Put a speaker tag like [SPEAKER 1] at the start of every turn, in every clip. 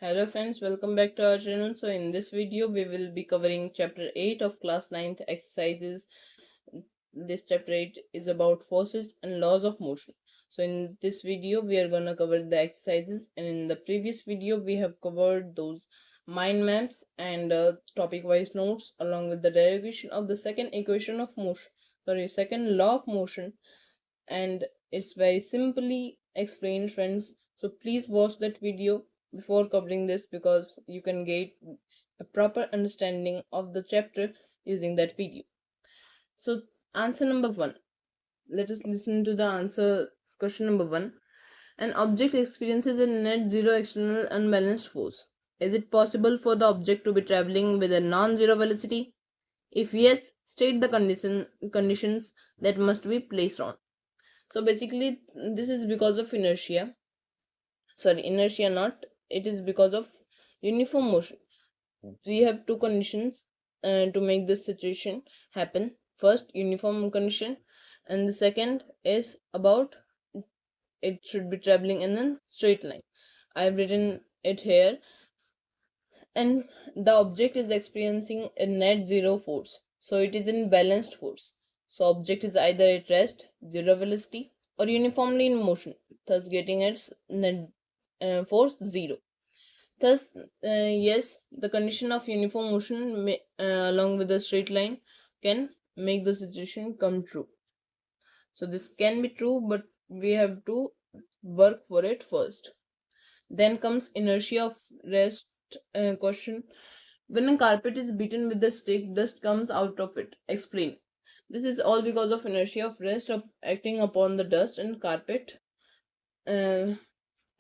[SPEAKER 1] Hello friends, welcome back to our channel. So in this video we will be covering chapter 8 of class 9th exercises. This chapter 8 is about forces and laws of motion. So in this video we are going to cover the exercises, and in the previous video we have covered those mind maps and topic wise notes along with the derivation of the second law of motion, and it's very simply explained friends. So please watch that video before covering this, because you can get a proper understanding of the chapter using that video. So answer number 1, let us listen to the answer. Question number 1: an object experiences a net zero external unbalanced force. Is it possible for the object to be traveling with a non-zero velocity? If yes, state the conditions that must be placed on. So basically this is because of inertia not, it is because of uniform motion. We have two conditions to make this situation happen. First, uniform condition, and the second is about it should be traveling in a straight line. I have written it here. And the object is experiencing a net zero force, so it is in balanced force. So object is either at rest, zero velocity, or uniformly in motion, thus getting its net force 0. Thus yes, the condition of uniform motion along with a straight line can make the situation come true. So this can be true, but we have to work for it first. Then comes inertia of rest question. When a carpet is beaten with a stick, dust comes out of it. Explain. This is all because of inertia of rest acting upon the dust and carpet.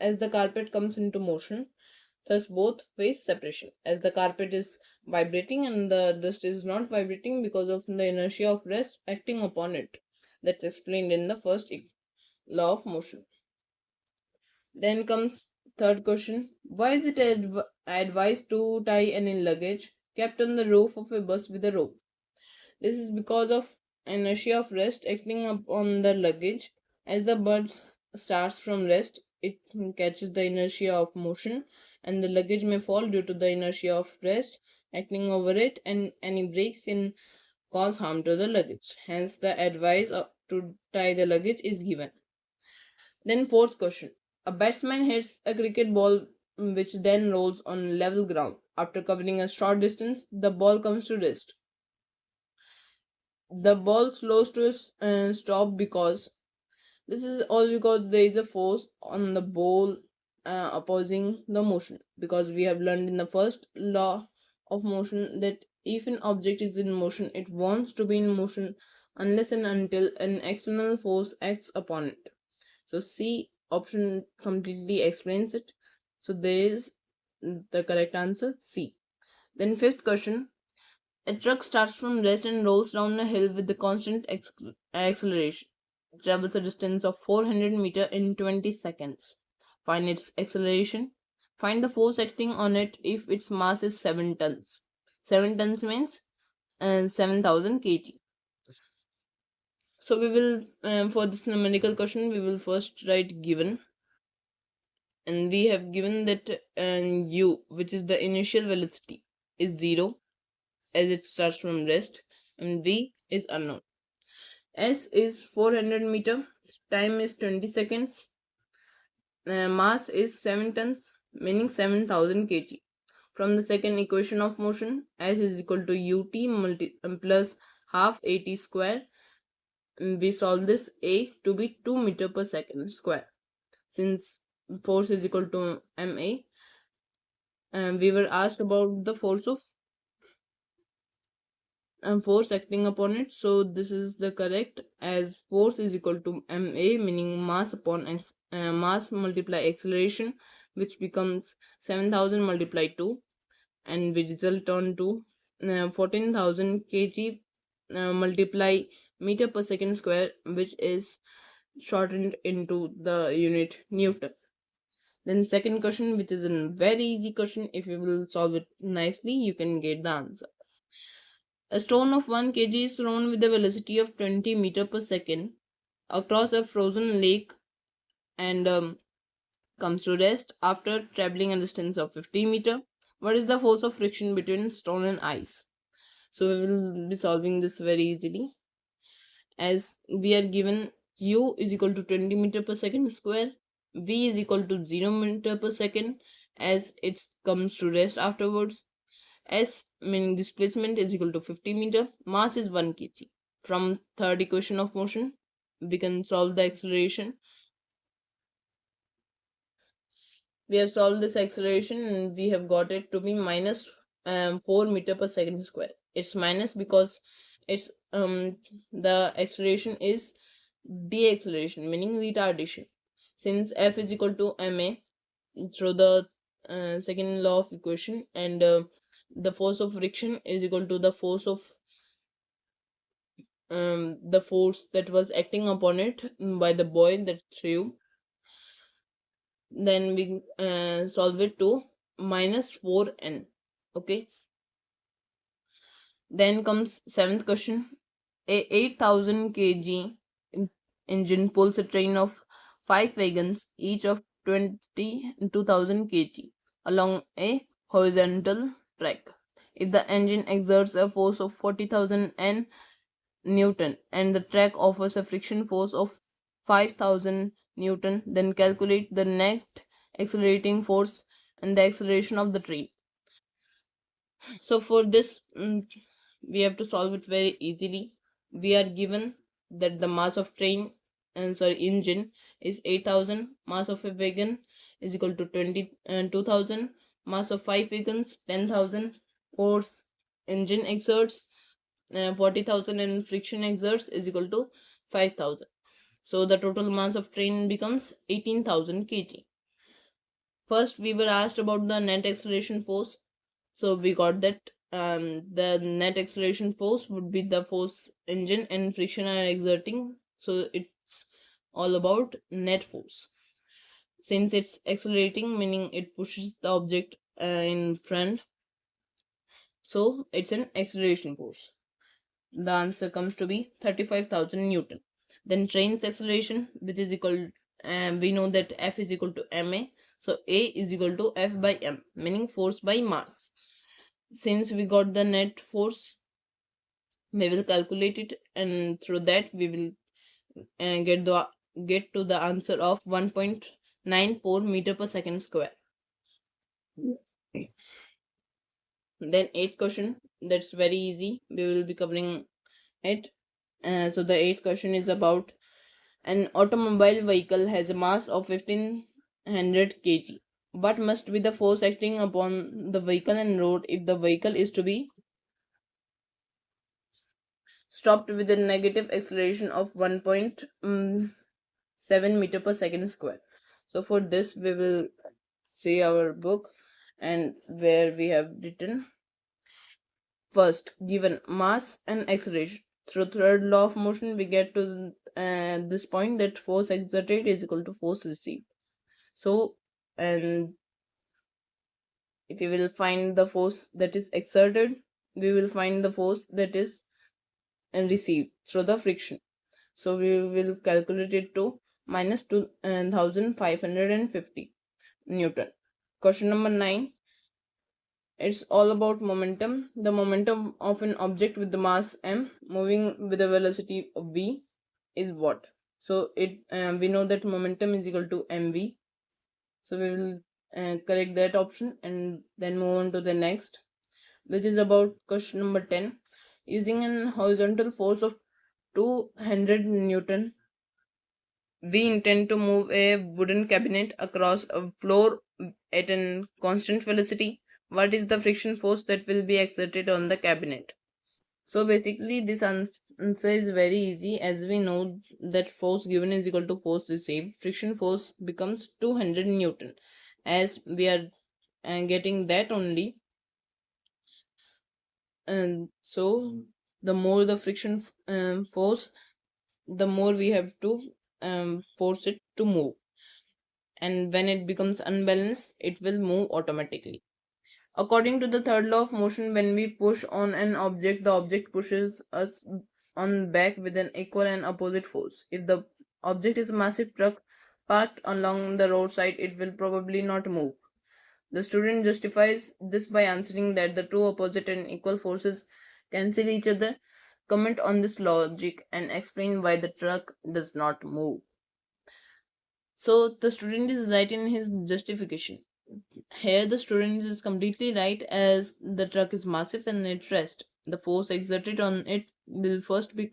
[SPEAKER 1] As the carpet comes into motion, thus both face separation, as the carpet is vibrating and the dust is not vibrating because of the inertia of rest acting upon it. That's explained in the first law of motion. Then comes third question. Why is it advised to tie any luggage kept on the roof of a bus with a rope? This is because of inertia of rest acting upon the luggage. As the bus starts from rest, it catches the inertia of motion, and the luggage may fall due to the inertia of rest acting over it, and any breaks can cause harm to the luggage. Hence, the advice to tie the luggage is given. Then fourth question. A batsman hits a cricket ball which then rolls on level ground. After covering a short distance, the ball comes to rest. The ball slows to a stop because this is all because there is a force on the ball opposing the motion, because we have learned in the first law of motion that if an object is in motion, it wants to be in motion unless and until an external force acts upon it. So C option completely explains it. So there is the correct answer, C. Then fifth question. A truck starts from rest and rolls down a hill with the constant acceleration. It travels a distance of 400 meters in 20 seconds. Find its acceleration. Find the force acting on it if its mass is 7 tons. 7 tons means 7,000 kg. So we will, for this numerical question, we will first write given. And we have given that u, which is the initial velocity, is 0 as it starts from rest, and v is unknown. S is 400 meter, time is 20 seconds, mass is 7 tons, meaning 7,000 kg. From the second equation of motion, S is equal to ut plus half at square. We solve this A to be 2 meter per second square. Since force is equal to ma, we were asked about the force acting upon it, so this is the correct, as force is equal to ma, meaning mass upon mass multiply acceleration, which becomes 7,000 multiplied 2, and we result on to 14,000 kg multiply meter per second square, which is shortened into the unit Newton. Then second question, which is a very easy question. If you will solve it nicely, you can get the answer. A stone of 1 kg is thrown with a velocity of 20 meter per second across a frozen lake, and comes to rest after traveling a distance of 50 meters. What is the force of friction between stone and ice? So we will be solving this very easily, as we are given u is equal to 20 meter per second square, v is equal to 0 meter per second as it comes to rest afterwards, s meaning displacement is equal to 50 meter, mass is 1 kg. From third equation of motion we can solve the acceleration. We have solved this acceleration and we have got it to be minus 4 meter per second square. It's minus because it's the acceleration is deceleration, meaning retardation. Since f is equal to ma through the second law of equation, and the force of friction is equal to the force that was acting upon it by the boy that threw, then we solve it to minus 4n. Okay, then comes seventh question. A 8000 kg engine pulls a train of 5 wagons each of 22,000 kg along a horizontal track. If the engine exerts a force of 40,000 Newton and the track offers a friction force of 5,000 Newton, then calculate the net accelerating force and the acceleration of the train. So for this, we have to solve it very easily. We are given that the mass of train and engine is 8,000, mass of a wagon is equal to 22,000, mass of 5 wagons 10,000, force engine exerts 40,000 and friction exerts is equal to 5,000. So the total mass of train becomes 18,000 kg. First, we were asked about the net acceleration force. So we got that the net acceleration force would be the force engine and friction are exerting. So it's all about net force. Since it's accelerating, meaning it pushes the object in front. So it's an acceleration force. The answer comes to be 35,000 Newton. Then train's acceleration, which is equal, we know that F is equal to ma. So A is equal to F by m, meaning force by mass. Since we got the net force, we will calculate it, and through that we will get to the answer of 1.94 meter per second square. Then eighth question, that's very easy. We will be covering it. So the eighth question is about an automobile vehicle has a mass of 1500 kg. What must be the force acting upon the vehicle and road if the vehicle is to be stopped with a negative acceleration of 1.7 meter per second square? So for this we will see our book, and where we have written first given mass and acceleration. Through third law of motion we get to this point that force exerted is equal to force received. So, and if we will find the force that is exerted, we will find the force that is received through the friction. So we will calculate it to minus 2550 Newton. Question number 9. It's all about momentum. The momentum of an object with the mass m moving with a velocity of v is what? So we know that momentum is equal to mv. So we will correct that option and then move on to the next, which is about question number 10. Using an horizontal force of 200 Newton, we intend to move a wooden cabinet across a floor at a constant velocity. What is the friction force that will be exerted on the cabinet? So basically this answer is very easy, as we know that force given is equal to force received. Friction force becomes 200 Newton, as we are getting that only. And so the more the friction force, the more we have to force it to move, and when it becomes unbalanced it will move automatically. According to the third law of motion, when we push on an object, the object pushes us on back with an equal and opposite force. If the object is a massive truck, parked along the roadside, it will probably not move. The student justifies this by answering that the two opposite and equal forces cancel each other. Comment on this logic and explain why the truck does not move. So the student is right in his justification. Here the student is completely right, as the truck is massive and at rest. The force exerted on it will first be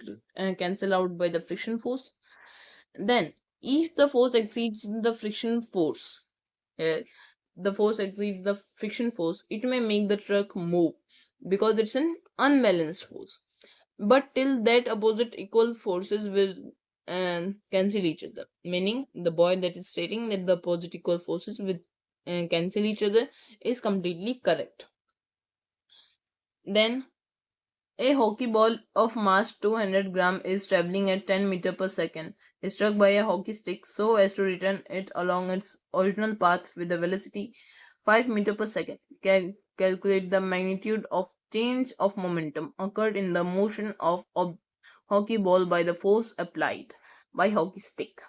[SPEAKER 1] cancelled out by the friction force. Then, if the force exceeds the friction force, here the force exceeds the friction force, it may make the truck move because it's an unbalanced force. But till that, opposite equal forces will cancel each other. Meaning, the boy that is stating that the opposite equal forces will cancel each other is completely correct. Then, a hockey ball of mass 200 gram is traveling at 10 meter per second, is struck by a hockey stick so as to return it along its original path with a velocity 5 meter per second. Calculate the magnitude of change of momentum occurred in the motion of hockey ball by the force applied by hockey stick.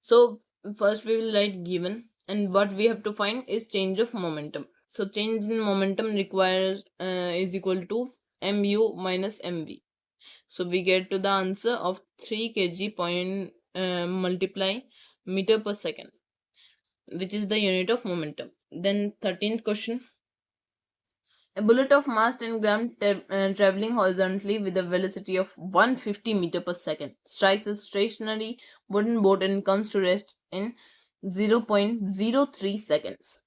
[SPEAKER 1] So first we will write given, and what we have to find is change of momentum. So change in momentum requires is equal to mu minus mv. So we get to the answer of 3 kg point multiply meter per second, which is the unit of momentum. Then 13th question. A bullet of mass 10 gram traveling horizontally with a velocity of 150 meter per second strikes a stationary wooden board and comes to rest in 0.03 seconds.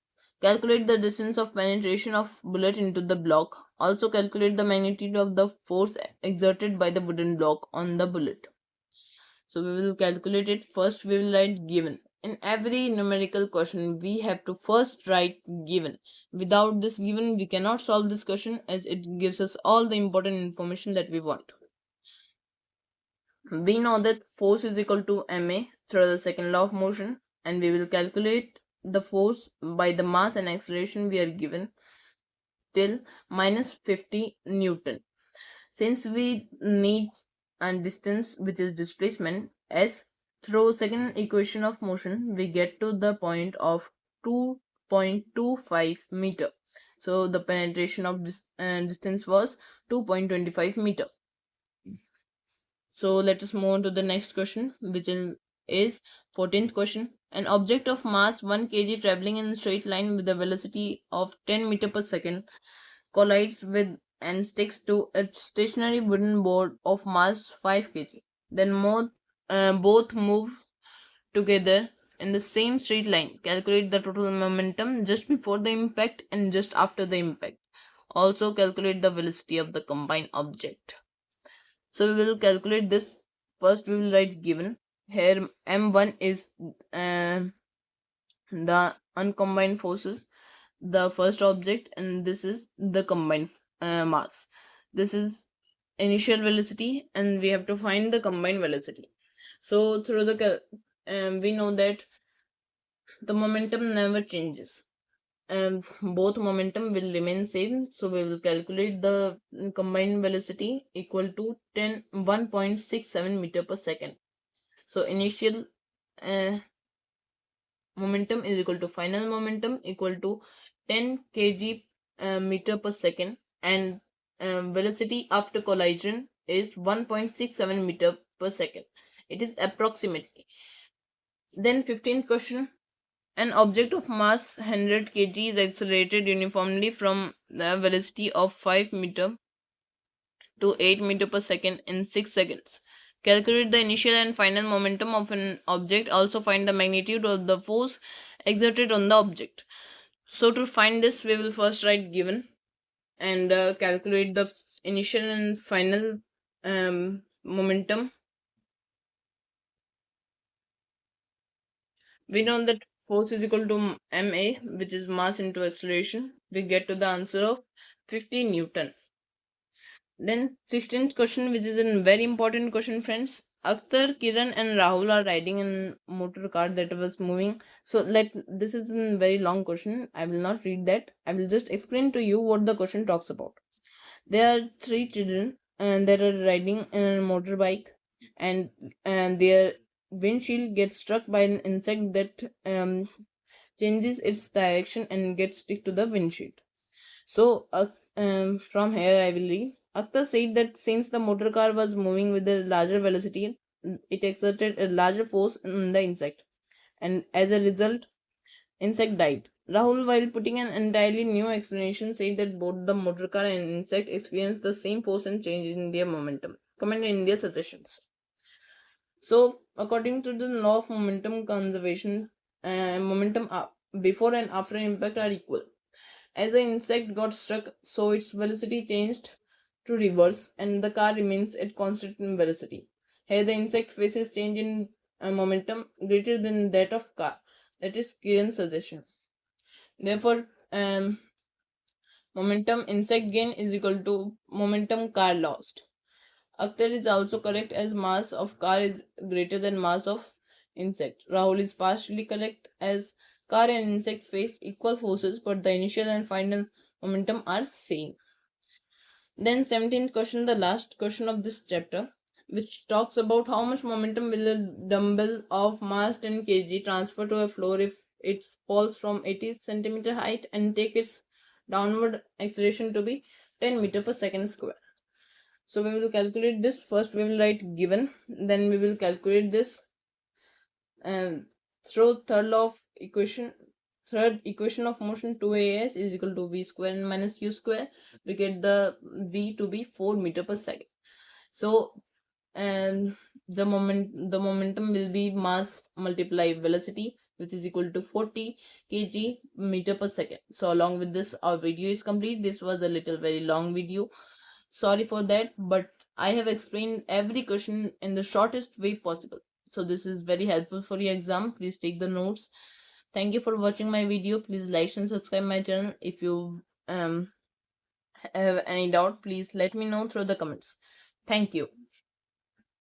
[SPEAKER 1] Calculate the distance of penetration of bullet into the block. Also calculate the magnitude of the force exerted by the wooden block on the bullet. So we will calculate it. First we will write given. In every numerical question, we have to first write given. Without this given, we cannot solve this question, as it gives us all the important information that we want. We know that force is equal to ma through the second law of motion, and we will calculate the force by the mass and acceleration we are given till minus 50 Newton. Since we need a distance, which is displacement s, through second equation of motion, we get to the point of 2.25 meter. So the penetration of this distance was 2.25 meter. So let us move on to the next question, which is 14th question. An object of mass 1 kg traveling in a straight line with a velocity of 10 meter per second collides with and sticks to a stationary wooden board of mass 5 kg. Then both move together in the same straight line. Calculate the total momentum just before the impact and just after the impact. Also calculate the velocity of the combined object. So we will calculate this. First we will write given. Here m1 is the uncombined forces, the first object, and this is the combined mass. This is initial velocity, and we have to find the combined velocity. So through the we know that the momentum never changes, and both momentum will remain same. So we will calculate the combined velocity equal to 1.67 meter per second. So initial uh, momentum is equal to final momentum equal to 10 kg meter per second, and velocity after collision is 1.67 meter per second. It is approximately. Then 15th question. An object of mass 100 kg is accelerated uniformly from the velocity of 5 meter to 8 meter per second in 6 seconds. Calculate the initial and final momentum of an object. Also find the magnitude of the force exerted on the object. So to find this, we will first write given and calculate the initial and final momentum. We know that force is equal to ma, which is mass into acceleration. We get to the answer of 50 Newton. Then 16th question, which is a very important question, friends. Akhtar, Kiran, and Rahul are riding in motor car that was moving. So this is a very long question. I will not read that. I will just explain to you what the question talks about. There are three children and they are riding in a motorbike, and windshield gets struck by an insect that changes its direction and gets stick to the windshield. So from here I will read. Akhtar said that since the motor car was moving with a larger velocity, it exerted a larger force on the insect, and as a result, insect died. Rahul, while putting an entirely new explanation, said that both the motor car and insect experienced the same force and change in their momentum. Comment in their suggestions. So, according to the law of momentum conservation, momentum before and after impact are equal. As the insect got struck, so its velocity changed to reverse, and the car remains at constant velocity. Here, the insect faces change in momentum greater than that of car. That is Kiran's suggestion. Therefore, momentum insect gain is equal to momentum car lost. Akhtar is also correct as mass of car is greater than mass of insect. Rahul is partially correct as car and insect face equal forces, but the initial and final momentum are same. Then 17th question, the last question of this chapter, which talks about how much momentum will a dumbbell of mass 10 kg transfer to a floor if it falls from 80 centimeter height and take its downward acceleration to be 10 meter per second square. So we will calculate this. First we will write given, then we will calculate this, and through third equation of motion 2as is equal to v square and minus u square. We get the v to be 4 meter per second. So and the momentum will be mass multiply velocity, which is equal to 40 kg meter per second. So along with this, our video is complete. This was a little very long video, sorry for that, but I have explained every question in the shortest way possible. So this is very helpful for your exam. Please take the notes. Thank you for watching my video. Please like and subscribe my channel. If you have any doubt, please let me know through the comments. Thank you.